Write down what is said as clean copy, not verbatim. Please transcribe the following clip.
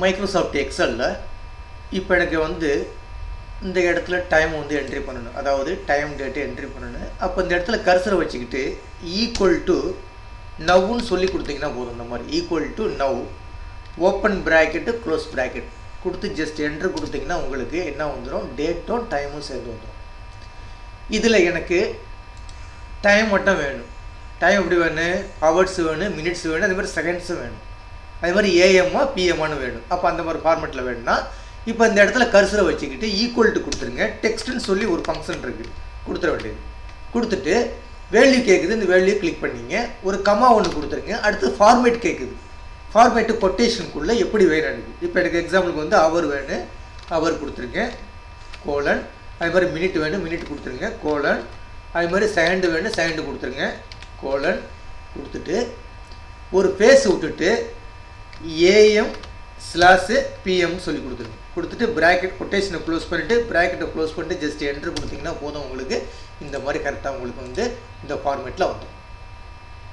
Microsoft எக்ஸலில் இப்போ எனக்கு வந்து இந்த இடத்துல டைம் வந்து என்ட்ரி பண்ணணும், அதாவது டைம் டேட்டை என்ட்ரி பண்ணணும். அப்போ இந்த இடத்துல கர்சரை வச்சுக்கிட்டு ஈக்குவல் டு நவ்வுன்னு சொல்லி கொடுத்தீங்கன்னா போதும். இந்த மாதிரி equal to now open bracket close bracket கொடுத்து ஜஸ்ட் என்ட்ரு கொடுத்தீங்கன்னா உங்களுக்கு என்ன வந்துடும், டேட்டும் டைமும் சேர்ந்து வந்துடும். இதில் எனக்கு டைம் மட்டும் வேணும். டைம் எப்படி வேணும், ஹவர்ஸ் வேணும், மினிட்ஸ் வேணும், அதே மாதிரி செகண்ட்ஸும் வேணும், அதே மாதிரி ஏஎம்மா பிஎம்மானு வேணும். அப்போ அந்த மாதிரி ஃபார்மெட்டில் வேணும்னா இப்போ இந்த இடத்துல கர்சரை வச்சுக்கிட்டு ஈக்குவல் டு கொடுத்துருங்க. டெக்ஸ்ட்டுன்னு சொல்லி ஒரு ஃபங்க்ஷன் இருக்குது, கொடுத்துட வேண்டியது. கொடுத்துட்டு வேல்யூ கேட்குது, இந்த வேல்யூ கிளிக் பண்ணிங்க, ஒரு கமா ஒன்று கொடுத்துருங்க. அடுத்து ஃபார்மேட் கேட்குது, ஃபார்மேட்டு கொட்டேஷனுக்குள்ளே எப்படி வேணும் எனக்கு. இப்போ எனக்கு எக்ஸாம்பிளுக்கு வந்து அவர் வேணும், அவர் கொடுத்துருங்க கோலன். அது மாதிரி மினிட் வேணும், மினிட் கொடுத்துருங்க கோலன். அது மாதிரி செகண்டு வேணும், செகண்டு கொடுத்துருங்க கோலன். கொடுத்துட்டு ஒரு ஃபேஸ் விட்டுட்டு ஏஎம் ஸ்லாஷு பிஎம் சொல்லி கொடுத்துருங்க. கொடுத்துட்டு ப்ராக்கெட் கொட்டேஷனை க்ளோஸ் பண்ணிவிட்டு ப்ராக்கெட்டை க்ளோஸ் பண்ணிட்டு ஜஸ்ட் என்ட்ரு கொடுத்தீங்கன்னா போதும். உங்களுக்கு இந்த மாதிரி கரெக்டாக உங்களுக்கு வந்து இந்த ஃபார்மேட்டில் வந்துடும்.